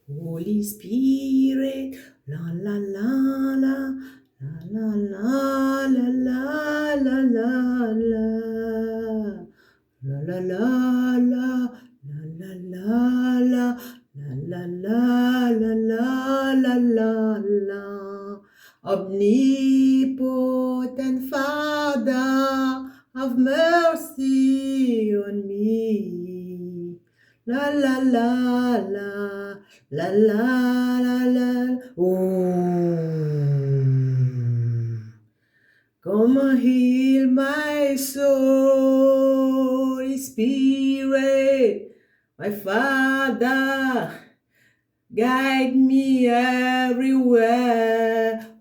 Holy Spirit, la la la la, la la la la la la la. La la la la, la la la la, la la la la la la. Omnipotent Father, have mercy on me. La la la la, la la la la. Oh. Come and heal my soul, Spirit, my Father, guide me everywhere.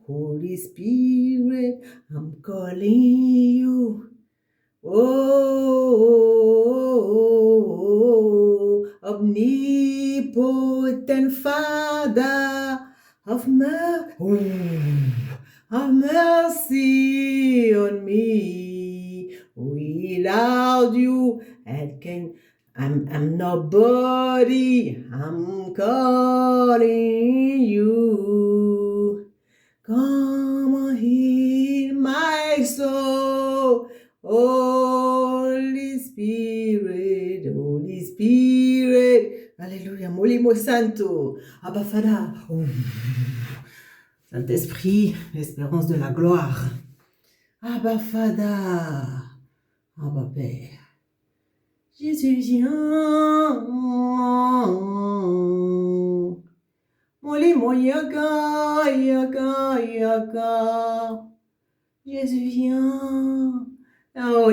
Holy Spirit, I'm calling you. Oh, omnipotent Father, have mercy on me. Without you, I'm nobody. I'm calling you. Come and heal my soul. Holy Spirit, Holy Spirit. Alléluia. Molimo Santo. Abba Father. Oh. Saint-Esprit, l'espérance de la gloire. Abba Father. Abba Père. Jésus vient. Molimo yaga, yaga, yaga. Jésus vient. Oh,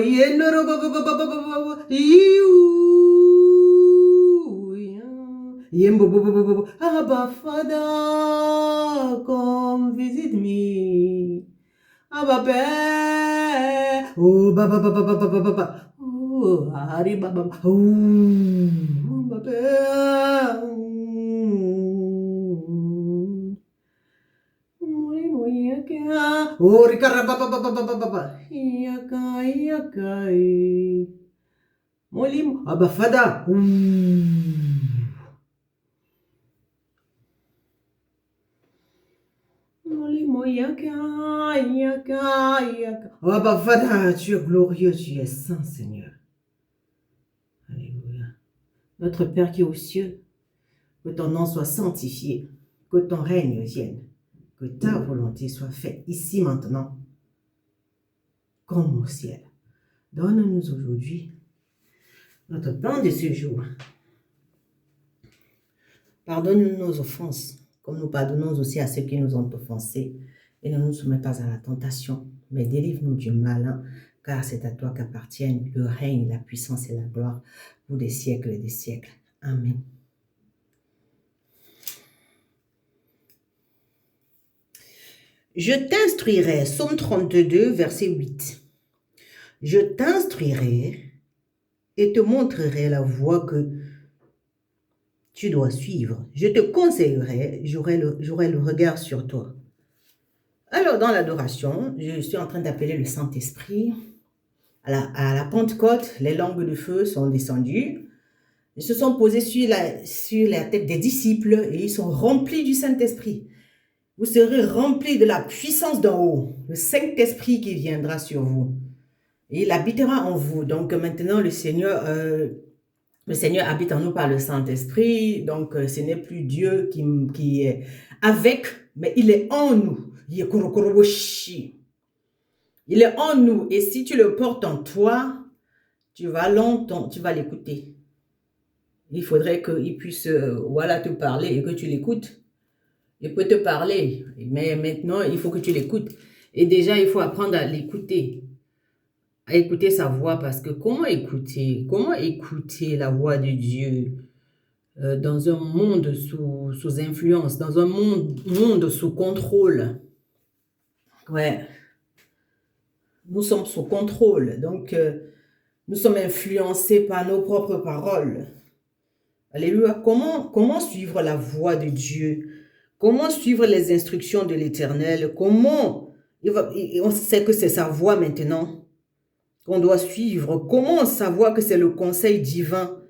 Abba Father, come visit me. Abba Père. Oh, Baba, Baba, Baba, Baba, Baba. Oh, Hari, Baba. Oh, Abba Père. Oh, Ricardo, Baba, Baba, Baba, Baba. Yakai, yakai. Molim, Abba Fada. Molimo, yakai, yakai, yakai. Abba Fada, tu es glorieux, tu es saint, Seigneur. Alléluia. Notre Père qui est aux cieux, que ton nom soit sanctifié, que ton règne vienne, que ta volonté soit faite ici maintenant, comme au ciel. Donne-nous aujourd'hui notre pain de ce jour. Pardonne-nous nos offenses, comme nous pardonnons aussi à ceux qui nous ont offensés. Et ne nous soumets pas à la tentation, mais délivre-nous du malin, car c'est à toi qu'appartiennent le règne, la puissance et la gloire pour des siècles et des siècles. Amen. Je t'instruirai, Psaume 32, verset 8. Je t'instruirai et te montrerai la voie que tu dois suivre. Je te conseillerai, j'aurai le regard sur toi. Alors, dans l'adoration, je suis en train d'appeler le Saint-Esprit. À la Pentecôte, les langues de feu sont descendues. Ils se sont posés sur la tête des disciples et ils sont remplis du Saint-Esprit. Vous serez remplis de la puissance d'en haut, le Saint-Esprit qui viendra sur vous. Et il habitera en vous. Donc maintenant, le Seigneur habite en nous par le Saint-Esprit. Donc ce n'est plus Dieu qui est avec, mais il est en nous. Il est en nous. Et si tu le portes en toi, tu vas l'écouter. Il faudrait qu'il puisse te parler et que tu l'écoutes. Il peut te parler, mais maintenant, il faut que tu l'écoutes. Et déjà, il faut apprendre à l'écouter, à écouter sa voix, parce que comment écouter la voix de Dieu dans un monde sous influence, dans un monde sous contrôle. Ouais. Nous sommes sous contrôle, donc nous sommes influencés par nos propres paroles. Alléluia. Comment suivre la voix de Dieu? Comment suivre les instructions de l'Éternel? On sait que c'est sa voix maintenant qu'on doit suivre. Comment savoir que c'est le conseil divin?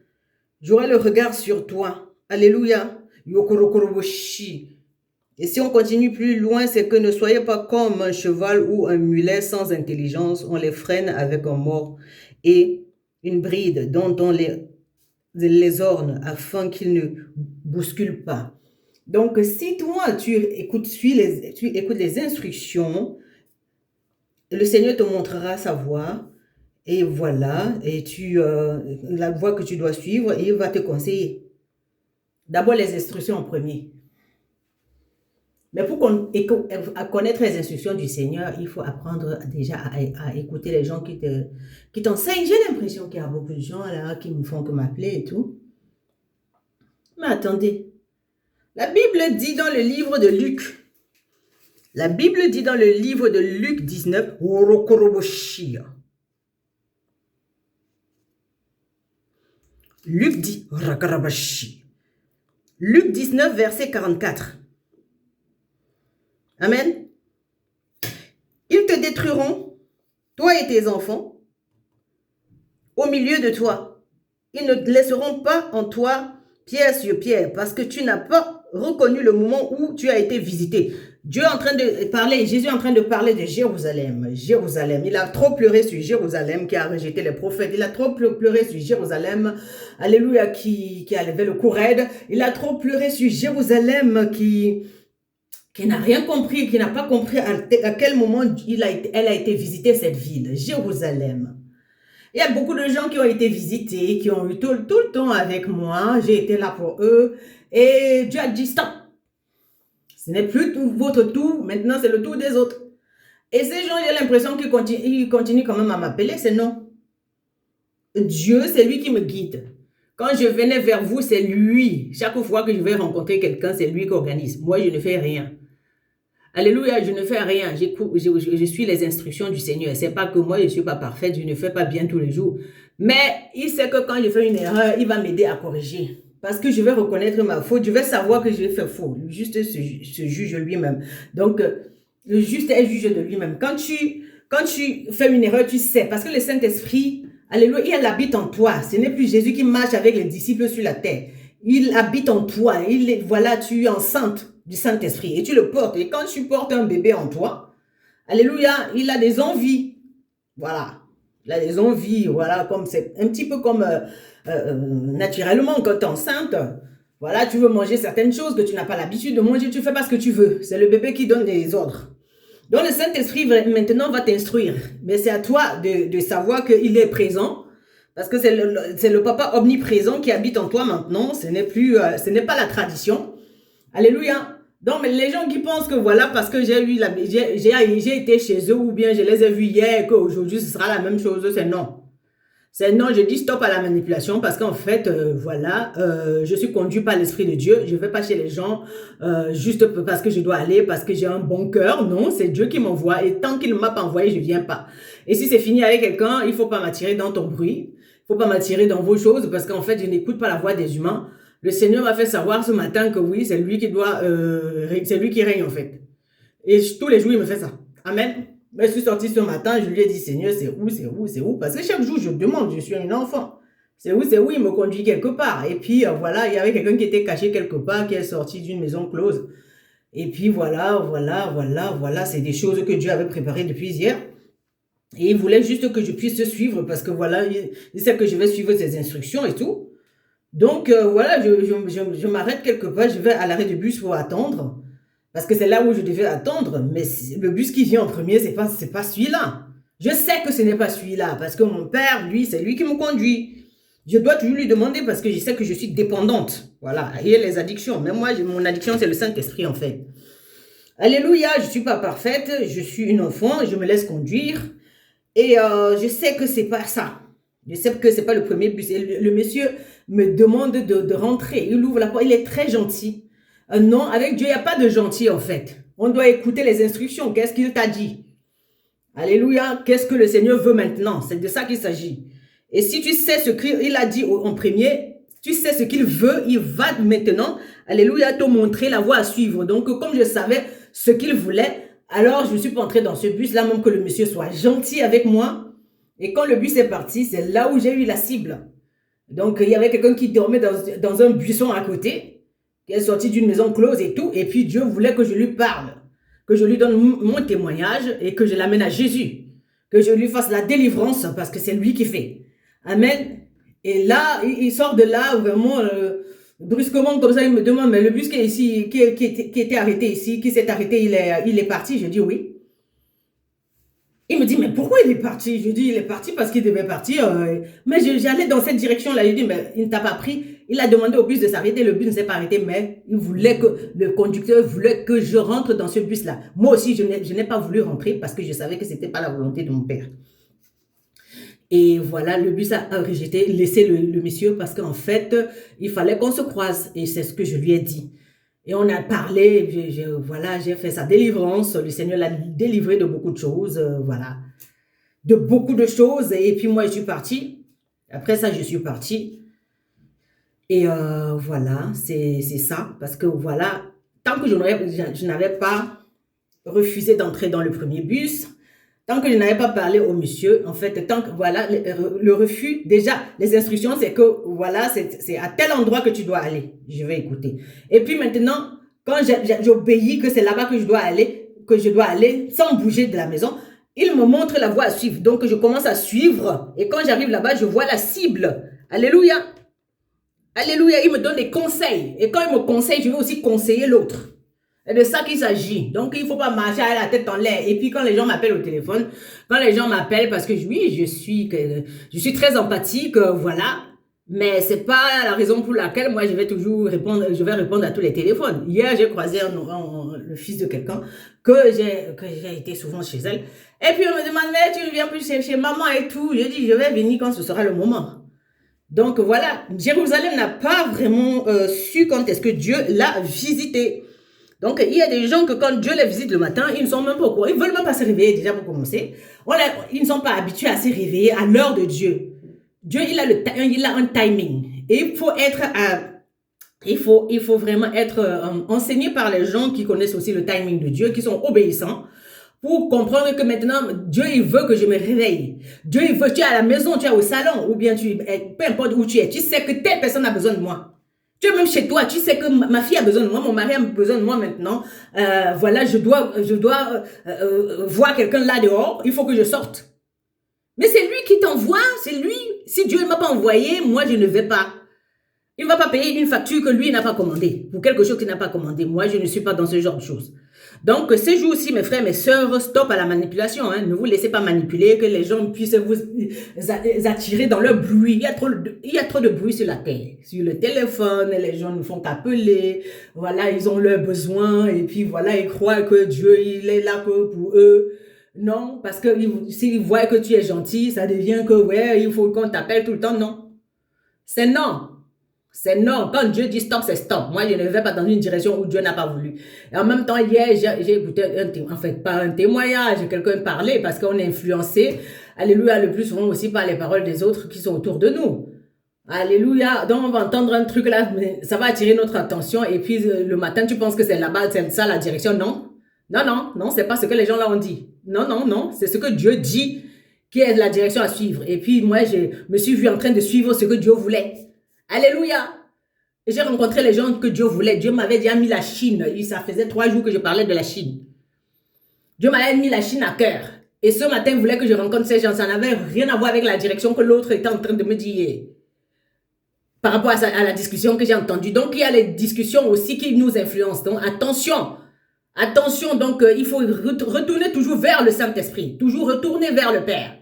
J'aurai le regard sur toi. Alléluia. Yokorokoroboshi. Et si on continue plus loin, c'est que ne soyez pas comme un cheval ou un mulet sans intelligence. On les freine avec un mors et une bride dont on les orne afin qu'ils ne bousculent pas. Donc, si toi, tu écoutes les instructions, le Seigneur te montrera sa voie. Et voilà, et la voie que tu dois suivre, et il va te conseiller. D'abord, les instructions en premier. Mais pour connaître les instructions du Seigneur, il faut apprendre déjà à écouter les gens qui t'enseignent. J'ai l'impression qu'il y a beaucoup de gens là qui me font que m'appeler et tout. Mais attendez, la Bible dit dans le livre de Luc, Luc 19, Luc dit, Luc 19, verset 44. Amen. Ils te détruiront, toi et tes enfants, au milieu de toi. Ils ne laisseront pas en toi pierre sur pierre, parce que tu n'as pas reconnu le moment où tu as été visité. Dieu est en train de parler, Jésus est en train de parler de Jérusalem. Jérusalem, il a trop pleuré sur Jérusalem qui a rejeté les prophètes. Il a trop pleuré sur Jérusalem, alléluia, qui a levé le cou raide. Il a trop pleuré sur Jérusalem qui n'a rien compris, qui n'a pas compris à quel moment elle a été visitée, cette ville, Jérusalem. Il y a beaucoup de gens qui ont été visités, qui ont eu tout le temps avec moi. J'ai été là pour eux. Et Dieu a dit stop. Ce n'est plus votre tour. Maintenant, c'est le tour des autres. Et ces gens, j'ai l'impression qu'ils continuent quand même à m'appeler. C'est non. Dieu, c'est lui qui me guide. Quand je venais vers vous, c'est lui. Chaque fois que je vais rencontrer quelqu'un, c'est lui qui organise. Moi, je ne fais rien. Alléluia, je ne fais rien. Je suis les instructions du Seigneur. C'est pas que moi, je ne suis pas parfaite, je ne fais pas bien tous les jours. Mais il sait que quand je fais une erreur, il va m'aider à corriger. Parce que je vais reconnaître ma faute. Je vais savoir que je vais faire faux. Le juste se juge lui-même. Donc, le juste est juge de lui-même. Quand tu fais une erreur, tu sais. Parce que le Saint-Esprit, alléluia, il habite en toi. Ce n'est plus Jésus qui marche avec les disciples sur la terre. Il habite en toi. Voilà, tu es enceinte du Saint-Esprit et tu le portes. Et quand tu portes un bébé en toi, alléluia, il a des envies. Voilà. Il a des envies. Voilà, comme c'est un petit peu comme naturellement quand tu es enceinte. Voilà, tu veux manger certaines choses que tu n'as pas l'habitude de manger. Tu fais pas ce que tu veux. C'est le bébé qui donne des ordres. Donc le Saint-Esprit maintenant va t'instruire. Mais c'est à toi de savoir qu'il est présent. Parce que c'est le papa omniprésent qui habite en toi maintenant. Ce n'est pas la tradition. Alléluia. Donc, mais les gens qui pensent que voilà, parce que j'ai été chez eux ou bien je les ai vus hier, qu'aujourd'hui ce sera la même chose, c'est non. C'est non, je dis stop à la manipulation parce qu'en fait, voilà, je suis conduit par l'Esprit de Dieu. Je ne vais pas chez les gens juste parce que je dois aller, parce que j'ai un bon cœur. Non, c'est Dieu qui m'envoie et tant qu'il ne m'a pas envoyé, je ne viens pas. Et si c'est fini avec quelqu'un, il ne faut pas m'attirer dans ton bruit. Il ne faut pas m'attirer dans vos choses parce qu'en fait, je n'écoute pas la voix des humains. Le Seigneur m'a fait savoir ce matin que oui, c'est lui qui c'est lui qui règne en fait. Et tous les jours, il me fait ça. Amen. Mais je suis sortie ce matin, je lui ai dit, Seigneur, c'est où? Parce que chaque jour, je demande, je suis un enfant. C'est où, il me conduit quelque part. Et puis, voilà, il y avait quelqu'un qui était caché quelque part, qui est sorti d'une maison close. Et puis, voilà, c'est des choses que Dieu avait préparées depuis hier. Et il voulait juste que je puisse suivre, parce que voilà, il sait que je vais suivre ses instructions et tout. Donc, voilà, je m'arrête quelque part, je vais à l'arrêt de bus pour attendre. Parce que c'est là où je devais attendre. Mais le bus qui vient en premier, c'est pas celui-là. Je sais que ce n'est pas celui-là. Parce que mon père, lui, c'est lui qui me conduit. Je dois toujours lui demander parce que je sais que je suis dépendante. Voilà, il y a les addictions. Mais moi, mon addiction, c'est le Saint-Esprit, en fait. Alléluia, je ne suis pas parfaite. Je suis une enfant, je me laisse conduire. Et je sais que c'est pas ça. Je sais que c'est pas le premier bus. Et le monsieur me demande de rentrer. Il ouvre la porte. Il est très gentil. Non, avec Dieu, il n'y a pas de gentil en fait. On doit écouter les instructions. Qu'est-ce qu'il t'a dit? Alléluia. Qu'est-ce que le Seigneur veut maintenant? C'est de ça qu'il s'agit. Et si tu sais ce qu'il a dit en premier, tu sais ce qu'il veut, il va maintenant, alléluia, te montrer la voie à suivre. Donc, comme je savais ce qu'il voulait, alors je ne suis pas entrée dans ce bus-là, même que le monsieur soit gentil avec moi. Et quand le bus est parti, c'est là où j'ai eu la cible. Donc, il y avait quelqu'un qui dormait dans un buisson à côté. qui est sorti d'une maison close et tout. Et puis Dieu voulait que je lui parle, que je lui donne mon témoignage et que je l'amène à Jésus, que je lui fasse la délivrance parce que c'est lui qui fait. Amen. Et là, il sort de là vraiment brusquement comme ça, il me demande, mais le bus qui est ici, qui était arrêté ici, qui s'est arrêté, il est parti. Je dis oui. Il me dit, mais pourquoi il est parti? Je dis, il est parti parce qu'il devait partir. Mais j'allais dans cette direction-là. Il dit, mais il ne t'a pas pris. Il a demandé au bus de s'arrêter. Le bus ne s'est pas arrêté, mais il voulait que, le conducteur voulait que je rentre dans ce bus-là. Moi aussi, je n'ai pas voulu rentrer parce que je savais que ce n'était pas la volonté de mon père. Et voilà, le bus a rejeté, laissé le monsieur parce qu'en fait, il fallait qu'on se croise. Et c'est ce que je lui ai dit. Et on a parlé, voilà, j'ai fait sa délivrance. Le Seigneur l'a délivré de beaucoup de choses, voilà. De beaucoup de choses. Et puis moi, je suis partie. Après ça, je suis partie. Et voilà, c'est ça. Parce que voilà, tant que je n'avais pas refusé d'entrer dans le premier bus, tant que je n'avais pas parlé au monsieur, en fait, tant que, voilà, le refus, déjà, les instructions, c'est que, voilà, c'est à tel endroit que tu dois aller. Je vais écouter. Et puis maintenant, quand j'obéis que c'est là-bas que je dois aller, sans bouger de la maison, il me montre la voie à suivre. Donc, je commence à suivre. Et quand j'arrive là-bas, je vois la cible. Alléluia. Alléluia. Il me donne des conseils. Et quand il me conseille, je vais aussi conseiller l'autre. C'est de ça qu'il s'agit. Donc, il ne faut pas marcher à la tête en l'air. Et puis, quand les gens m'appellent au téléphone, quand les gens m'appellent, parce que oui, je suis très empathique, voilà. Mais c'est pas la raison pour laquelle moi, je vais répondre à tous les téléphones. Hier, j'ai croisé le fils de quelqu'un que j'ai été souvent chez elle. Et puis, on me demande, mais tu ne viens plus chez maman et tout. Je dis, je vais venir quand ce sera le moment. Donc, voilà. Jérusalem n'a pas vraiment su quand est-ce que Dieu l'a visité. Donc, il y a des gens que quand Dieu les visite le matin, ils ne sont même pas au courant. Ils ne veulent même pas se réveiller déjà pour commencer. Ils ne sont pas habitués à se réveiller à l'heure de Dieu. Dieu, il a un timing. Et il faut vraiment être enseigné par les gens qui connaissent aussi le timing de Dieu, qui sont obéissants, pour comprendre que maintenant, Dieu, il veut que je me réveille. Dieu, il veut, tu es à la maison, tu es au salon, ou bien peu importe où tu es, tu sais que telle personne a besoin de moi. Tu es même chez toi, tu sais que ma fille a besoin de moi, mon mari a besoin de moi maintenant. Voilà, je dois voir quelqu'un là dehors, il faut que je sorte. Mais c'est lui qui t'envoie, c'est lui. Si Dieu ne m'a pas envoyé, moi je ne vais pas. Il ne va pas payer une facture que lui n'a pas commandée, pour quelque chose qu'il n'a pas commandé. Moi, je ne suis pas dans ce genre de choses. Donc, ces jours-ci, mes frères, mes sœurs, stop à la manipulation. Hein. Ne vous laissez pas manipuler, que les gens puissent vous attirer dans leur bruit. Il y a trop de bruit sur la terre. Sur le téléphone, les gens ne font qu'appeler. Voilà, ils ont leurs besoins. Et puis, voilà, ils croient que Dieu, il est là que pour eux. Non, parce que s'ils voient que tu es gentil, ça devient que, ouais, il faut qu'on t'appelle tout le temps. Non. C'est non. C'est non. Quand Dieu dit stop, c'est stop. Moi, je ne vais pas dans une direction où Dieu n'a pas voulu. Et en même temps, hier, j'ai écouté pas un témoignage, quelqu'un parlait parce qu'on est influencé, alléluia, le plus souvent aussi par les paroles des autres qui sont autour de nous. Alléluia. Donc, on va entendre un truc là, ça va attirer notre attention. Et puis, le matin, tu penses que c'est là-bas, c'est ça la direction. Non. Non, c'est pas ce que les gens là ont dit. Non. C'est ce que Dieu dit qui est la direction à suivre. Et puis, moi, je me suis vue en train de suivre ce que Dieu voulait. Alléluia. Et j'ai rencontré les gens que Dieu voulait. Dieu m'avait déjà mis la Chine. Ça faisait 3 jours que je parlais de la Chine. Dieu m'avait mis la Chine à cœur. Et ce matin, il voulait que je rencontre ces gens. Ça n'avait rien à voir avec la direction que l'autre était en train de me dire. Par rapport à la discussion que j'ai entendue. Donc, il y a les discussions aussi qui nous influencent. Donc, attention. Attention, donc, il faut retourner toujours vers le Saint-Esprit. Toujours retourner vers le Père.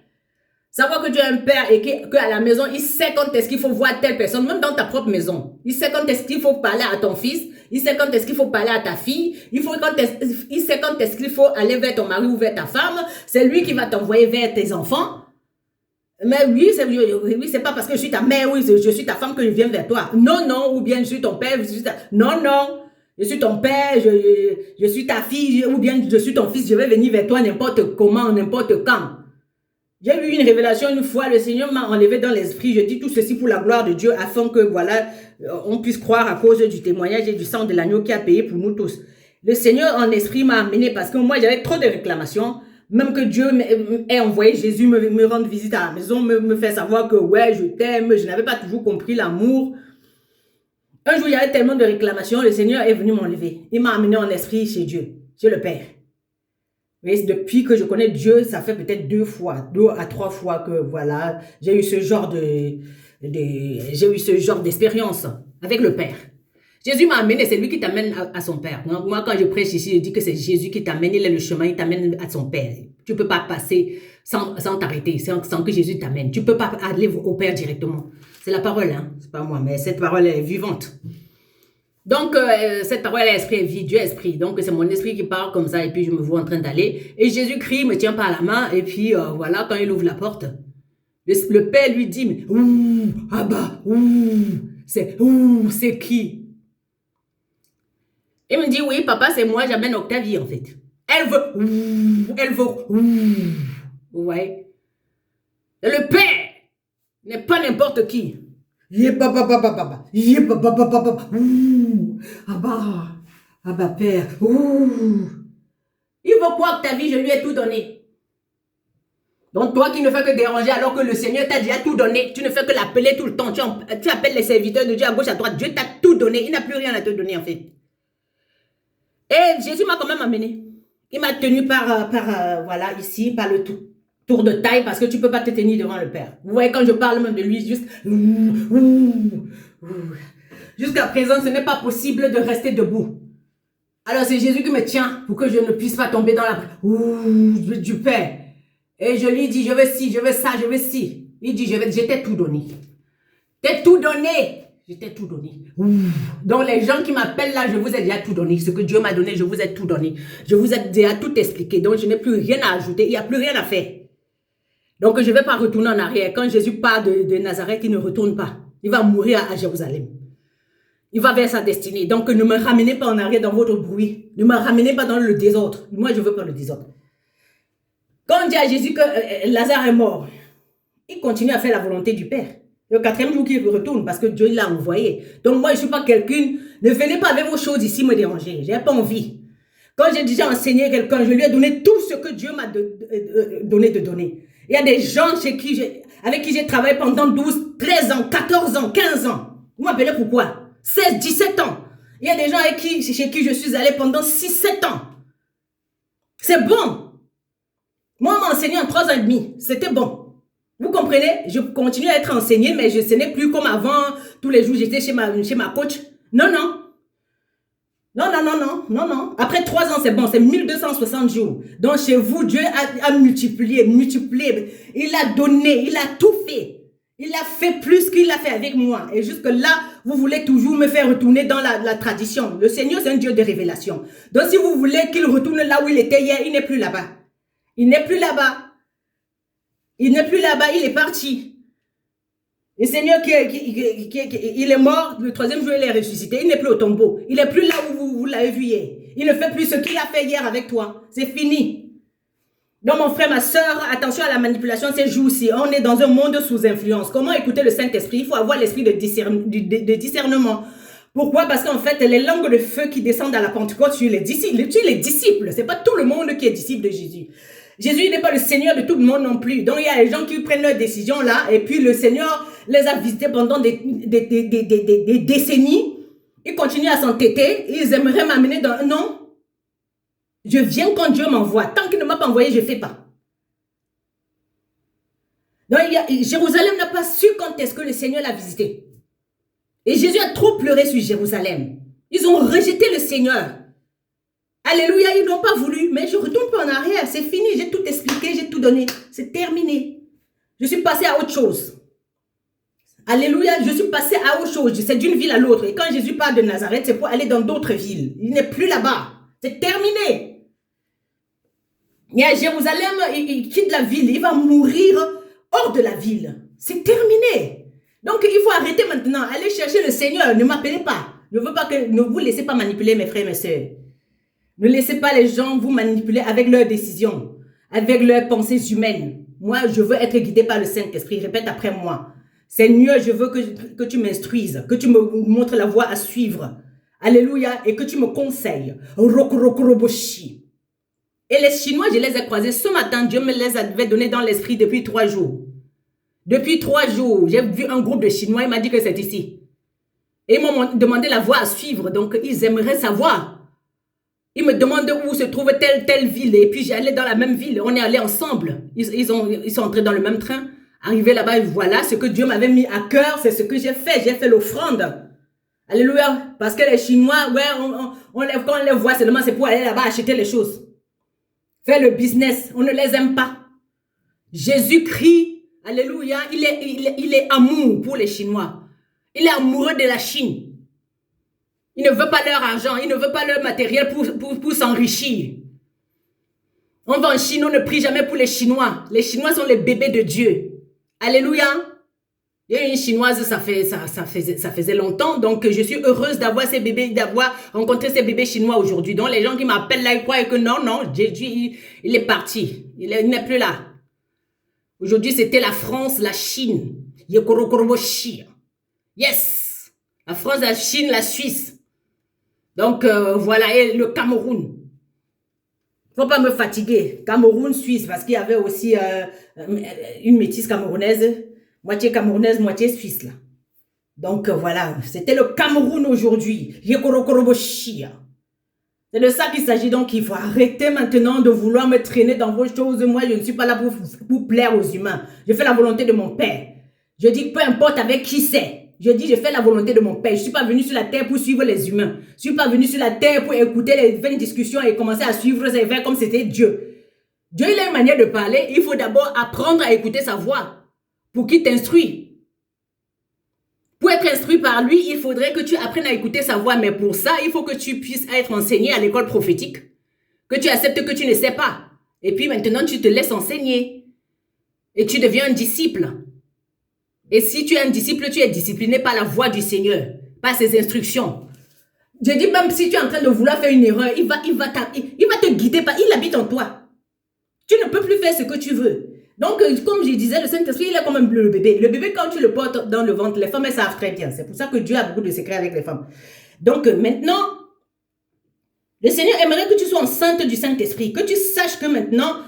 Savoir que tu as un père et qu'à la maison, il sait quand est-ce qu'il faut voir telle personne, même dans ta propre maison. Il sait quand est-ce qu'il faut parler à ton fils, il sait quand est-ce qu'il faut parler à ta fille, il sait quand est-ce qu'il faut aller vers ton mari ou vers ta femme. C'est lui qui va t'envoyer vers tes enfants. Mais oui, c'est pas parce que je suis ta mère, oui, je suis ta femme que je viens vers toi. Non, ou bien je suis ton père, non. Je suis ton père, je suis ta fille, ou bien je suis ton fils, je vais venir vers toi n'importe comment, n'importe quand. J'ai eu une révélation une fois, le Seigneur m'a enlevé dans l'esprit, je dis tout ceci pour la gloire de Dieu, afin que, voilà, on puisse croire à cause du témoignage et du sang de l'agneau qui a payé pour nous tous. Le Seigneur en esprit m'a amené parce que moi, j'avais trop de réclamations, même que Dieu ait envoyé Jésus me rendre visite à la maison, me faire savoir que, ouais, je t'aime, je n'avais pas toujours compris l'amour. Un jour, il y avait tellement de réclamations, le Seigneur est venu m'enlever. Il m'a amené en esprit chez Dieu, chez le Père. Mais depuis que je connais Dieu, ça fait peut-être 2 à 3 fois que voilà, j'ai eu ce genre d'expérience avec le Père. Jésus m'a amené, c'est lui qui t'amène à son Père. Moi, quand je prêche ici, je dis que c'est Jésus qui t'amène, il est le chemin, il t'amène à son Père. Tu ne peux pas passer sans t'arrêter, sans que Jésus t'amène. Tu ne peux pas aller au Père directement. C'est la parole, hein? C'est pas moi, mais cette parole est vivante. Donc, cette parole est esprit, est vie, Dieu est esprit. Donc, c'est mon esprit qui parle comme ça, et puis je me vois en train d'aller. Et Jésus-Christ me tient par la main, et puis voilà, quand il ouvre la porte, le Père lui dit, ouh, Abba, c'est qui? Il me dit, oui, papa, c'est moi, j'amène Octavie, en fait. Elle veut, vous voyez? Le Père n'est pas n'importe qui. Abba, Père. Il veut quoi, Octavie? Je lui ai tout donné. Donc, toi qui ne fais que déranger alors que le Seigneur t'a déjà tout donné, tu ne fais que l'appeler tout le temps. Tu appelles les serviteurs de Dieu à gauche, à droite. Dieu t'a tout donné. Il n'a plus rien à te donner, en fait. Et Jésus m'a quand même amené. Il m'a tenu par voilà, ici, par le tour de taille, parce que tu ne peux pas te tenir devant le Père. Vous voyez, quand je parle même de lui, juste... Jusqu'à présent, ce n'est pas possible de rester debout. Alors, c'est Jésus qui me tient pour que je ne puisse pas tomber dans la... du Père. Et je lui dis, je veux ci, je veux ça, je veux ci. Il dit, je t'ai tout donné. T'ai tout donné. Je t'ai tout donné. Donc, les gens qui m'appellent là, je vous ai déjà tout donné. Ce que Dieu m'a donné, je vous ai tout donné. Je vous ai déjà tout expliqué. Donc, je n'ai plus rien à ajouter. Il n'y a plus rien à faire. Donc, je ne vais pas retourner en arrière. Quand Jésus part de Nazareth, il ne retourne pas. Il va mourir à Jérusalem. Il va vers sa destinée. Donc, ne me ramenez pas en arrière dans votre bruit. Ne me ramenez pas dans le désordre. Moi, je ne veux pas le désordre. Quand on dit à Jésus que Lazare est mort, il continue à faire la volonté du Père. Le 4e jour qu'il retourne parce que Dieu l'a envoyé. Donc moi, je ne suis pas quelqu'un. Ne venez pas avec vos choses ici me déranger. Je n'ai pas envie. Quand j'ai déjà enseigné quelqu'un, je lui ai donné tout ce que Dieu m'a donné de donner. Il y a des gens avec qui j'ai travaillé pendant 12, 13 ans, 14 ans, 15 ans. Vous m'appelez pourquoi? 16, 17 ans. Il y a des gens chez qui je suis allé pendant 6, 7 ans. C'est bon. Moi, on m'a enseigné en 3 ans et demi. C'était bon. Vous comprenez? Je continue à être enseignée, mais ce n'est plus comme avant. Tous les jours, j'étais chez ma coach. Non, non. Non, non, non, non, non, non. Après 3 ans, c'est bon. C'est 1260 jours. Donc, chez vous, Dieu a multiplié. Il a donné. Il a tout fait. Il a fait plus qu'il a fait avec moi. Et jusque-là, vous voulez toujours me faire retourner dans la tradition. Le Seigneur, c'est un Dieu de révélation. Donc, si vous voulez qu'il retourne là où il était hier, il n'est plus là-bas. Il n'est plus là-bas. Il n'est plus là-bas, il est parti. Le Seigneur, il est mort, le 3e jour, il est ressuscité. Il n'est plus au tombeau. Il n'est plus là où vous l'avez vu hier. Il ne fait plus ce qu'il a fait hier avec toi. C'est fini. Donc, mon frère, ma soeur, attention à la manipulation ces jours-ci. On est dans un monde sous influence. Comment écouter le Saint-Esprit? Il faut avoir l'esprit de discernement. Pourquoi? Parce qu'en fait, les langues de feu qui descendent à la Pentecôte sur les disciples, ce n'est pas tout le monde qui est disciple de Jésus. Jésus n'est pas le Seigneur de tout le monde non plus. Donc, il y a les gens qui prennent leurs décisions là, et puis le Seigneur les a visités pendant des décennies. Ils continuent à s'entêter. Ils aimeraient m'amener dans... Non. Je viens quand Dieu m'envoie. Tant qu'il ne m'a pas envoyé, je ne fais pas. Donc, Jérusalem n'a pas su quand est-ce que le Seigneur l'a visité. Et Jésus a trop pleuré sur Jérusalem. Ils ont rejeté le Seigneur. Alléluia, ils n'ont pas voulu, mais je ne retourne pas en arrière. C'est fini, j'ai tout expliqué, j'ai tout donné. C'est terminé. Je suis passé à autre chose. Alléluia, je suis passé à autre chose. C'est d'une ville à l'autre. Et quand Jésus parle de Nazareth, c'est pour aller dans d'autres villes. Il n'est plus là-bas. C'est terminé. Et à Jérusalem, il quitte la ville. Il va mourir hors de la ville. C'est terminé. Donc, il faut arrêter maintenant. Allez chercher le Seigneur. Ne m'appelez pas. Je ne veux pas que... Ne vous laissez pas manipuler, mes frères et mes sœurs. Ne laissez pas les gens vous manipuler avec leurs décisions, avec leurs pensées humaines. Moi, je veux être guidé par le Saint-Esprit. Répète après moi. Seigneur, je veux que tu m'instruises, que tu me montres la voie à suivre. Alléluia. Et que tu me conseilles. Rokoroboshi. Et les Chinois, je les ai croisés ce matin. Dieu me les avait donnés dans l'esprit depuis 3 jours. Depuis 3 jours, j'ai vu un groupe de Chinois. Il m'a dit que c'est ici. Et ils m'ont demandé la voie à suivre, donc ils aimeraient savoir. Ils me demandent où se trouve telle ville, et puis j'allais dans la même ville, on est allés ensemble. Ils sont entrés dans le même train, arrivés là-bas, voilà ce que Dieu m'avait mis à cœur, c'est ce que j'ai fait l'offrande. Alléluia, parce que les Chinois, ouais, quand on les voit seulement, c'est pour aller là-bas acheter les choses. Faire le business, on ne les aime pas. Jésus-Christ, alléluia, il est amour pour les Chinois. Il est amoureux de la Chine. Il ne veut pas leur argent, il ne veut pas leur matériel pour s'enrichir. On va en Chine, on ne prie jamais pour les Chinois. Les Chinois sont les bébés de Dieu. Alléluia. Il y a une Chinoise, ça faisait longtemps, donc je suis heureuse d'avoir rencontré ces bébés chinois aujourd'hui. Donc les gens qui m'appellent là, ils croient que non, Jésus, il est parti. Il n'est plus là. Aujourd'hui, c'était la France, la Chine. Yes. La France, la Chine, la Suisse. Donc, voilà, et le Cameroun. Il ne faut pas me fatiguer. Cameroun, Suisse, parce qu'il y avait aussi une métisse camerounaise, moitié camerounaise, moitié suisse, là. Donc, voilà, c'était le Cameroun aujourd'hui. C'est de ça qu'il s'agit. Donc, il faut arrêter maintenant de vouloir me traîner dans vos choses. Moi, je ne suis pas là pour plaire aux humains. Je fais la volonté de mon Père. Je dis, peu importe avec qui c'est. Je dis, je fais la volonté de mon Père. Je ne suis pas venu sur la terre pour suivre les humains. Je ne suis pas venu sur la terre pour écouter les 20 discussions et commencer à suivre ces vers comme c'était Dieu. Dieu, il a une manière de parler. Il faut d'abord apprendre à écouter sa voix pour qu'il t'instruise. Pour être instruit par lui, il faudrait que tu apprennes à écouter sa voix. Mais pour ça, il faut que tu puisses être enseigné à l'école prophétique. Que tu acceptes que tu ne sais pas. Et puis maintenant, tu te laisses enseigner. Et tu deviens un disciple. Et si tu es un disciple, tu es discipliné par la voix du Seigneur, par ses instructions. Je dis même si tu es en train de vouloir faire une erreur, il va te guider, il habite en toi. Tu ne peux plus faire ce que tu veux. Donc, comme je disais, le Saint-Esprit, il est comme le bébé. Le bébé, quand tu le portes dans le ventre, les femmes, elles savent très bien. C'est pour ça que Dieu a beaucoup de secrets avec les femmes. Donc, maintenant, le Seigneur aimerait que tu sois enceinte du Saint-Esprit, que tu saches que maintenant,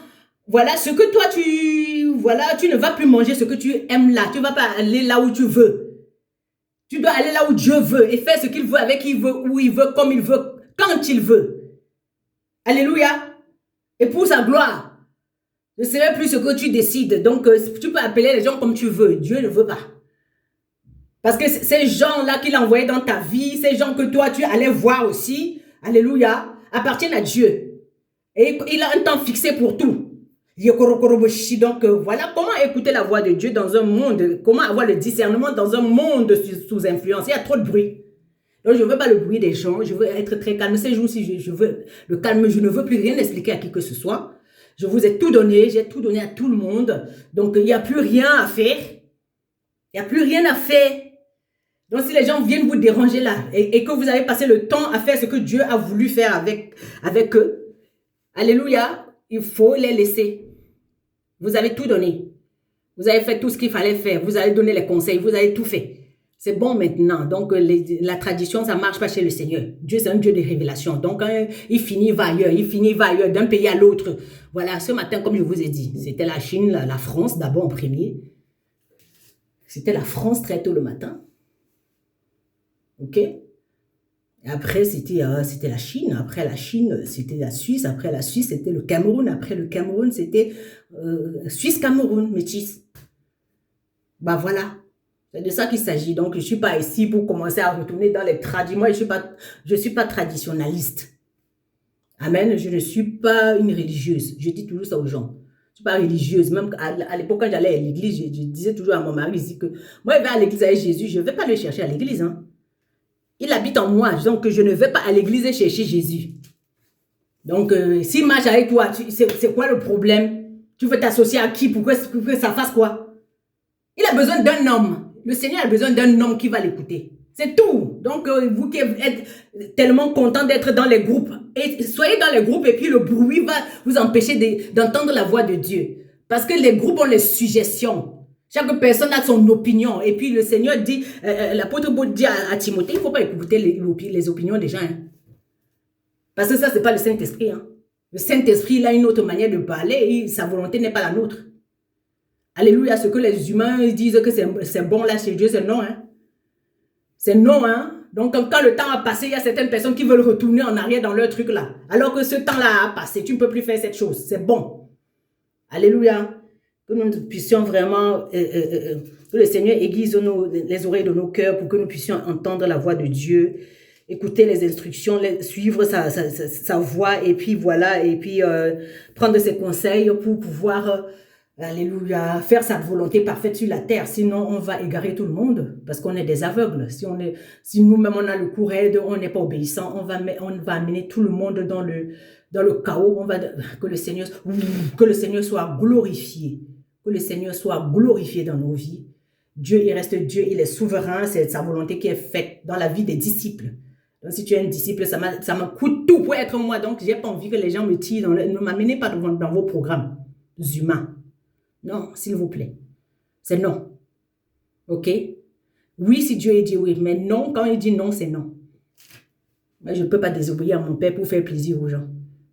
voilà, ce que toi, tu ne vas plus manger ce que tu aimes là. Tu ne vas pas aller là où tu veux. Tu dois aller là où Dieu veut et faire ce qu'il veut, avec qui il veut, où il veut, comme il veut, quand il veut. Alléluia. Et pour sa gloire. Ne serait plus ce que tu décides. Donc, tu peux appeler les gens comme tu veux. Dieu ne veut pas. Parce que ces gens-là qu'il a envoyés dans ta vie, ces gens que toi, tu allais voir aussi, alléluia, appartiennent à Dieu. Et il a un temps fixé pour tout. Donc, voilà comment écouter la voix de Dieu dans un monde, comment avoir le discernement dans un monde sous influence. Il y a trop de bruit. Donc, je ne veux pas le bruit des gens, je veux être très calme. Ces jours-ci, je veux le calme, je ne veux plus rien expliquer à qui que ce soit. Je vous ai tout donné, j'ai tout donné à tout le monde. Donc, il n'y a plus rien à faire. Il n'y a plus rien à faire. Donc, si les gens viennent vous déranger là et que vous avez passé le temps à faire ce que Dieu a voulu faire avec eux, alléluia, il faut les laisser. Vous avez tout donné. Vous avez fait tout ce qu'il fallait faire. Vous avez donné les conseils. Vous avez tout fait. C'est bon maintenant. Donc, la tradition, ça ne marche pas chez le Seigneur. Dieu, c'est un Dieu de révélation. Donc, il finit, il va ailleurs. Il finit, il va ailleurs, d'un pays à l'autre. Voilà, ce matin, comme je vous ai dit, c'était la Chine, la France, d'abord en premier. C'était la France très tôt le matin. OK? Et après, c'était la Chine. Après la Chine, c'était la Suisse. Après la Suisse, c'était le Cameroun. Après le Cameroun, c'était Suisse-Cameroun, métis. Bah voilà. C'est de ça qu'il s'agit. Donc, je ne suis pas ici pour commencer à retourner dans les traditions. Moi, je suis pas traditionnaliste. Amen. Je ne suis pas une religieuse. Je dis toujours ça aux gens. Je ne suis pas religieuse. Même à l'époque, quand j'allais à l'église, je disais toujours à mon mari, je dis que moi, je vais à l'église avec Jésus. Je ne vais pas le chercher à l'église. Hein. Il habite en moi. Donc, je ne vais pas à l'église chercher Jésus. Donc, s'il marche avec toi, c'est quoi le problème? Tu veux t'associer à qui pour que ça fasse quoi? Il a besoin d'un homme. Le Seigneur a besoin d'un homme qui va l'écouter. C'est tout. Donc, vous qui êtes tellement content d'être dans les groupes, et soyez dans les groupes et puis le bruit va vous empêcher d'entendre la voix de Dieu. Parce que les groupes ont les suggestions. Chaque personne a son opinion. Et puis le Seigneur dit, l'apôtre Paul dit à Timothée, il ne faut pas écouter les opinions des gens. Hein. Parce que ça, ce n'est pas le Saint-Esprit. Hein. Le Saint-Esprit, il a une autre manière de parler et sa volonté n'est pas la nôtre. Alléluia, ce que les humains disent que c'est bon là chez Dieu, c'est non. Hein. C'est non, hein. Donc, quand le temps a passé, il y a certaines personnes qui veulent retourner en arrière dans leur truc là. Alors que ce temps-là a passé, tu ne peux plus faire cette chose. C'est bon. Alléluia. Que nous puissions vraiment, que le Seigneur aiguise les oreilles de nos cœurs pour que nous puissions entendre la voix de Dieu, écouter les instructions, suivre sa voix et puis voilà, et puis prendre ses conseils pour pouvoir, alléluia, faire sa volonté parfaite sur la terre. Sinon, on va égarer tout le monde parce qu'on est des aveugles. Si nous-mêmes on a le cou raide, on n'est pas obéissant, on va amener tout le monde dans le chaos. Que le Seigneur soit glorifié. Que le Seigneur soit glorifié dans nos vies. Dieu, il reste Dieu, il est souverain, c'est sa volonté qui est faite dans la vie des disciples. Donc, si tu es un disciple, ça me coûte tout pour être moi. Donc, je n'ai pas envie que les gens me tirent. Ne m'amenez pas dans vos programmes humains. Non, s'il vous plaît. C'est non. OK? Oui, si Dieu dit oui, mais non, quand il dit non, c'est non. Moi, je ne peux pas désobéir à mon Père pour faire plaisir aux gens.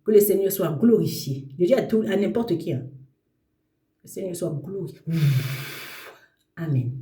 Que le Seigneur soit glorifié. Je dis à n'importe qui. Hein. Le Seigneur soit glorifié. Amen.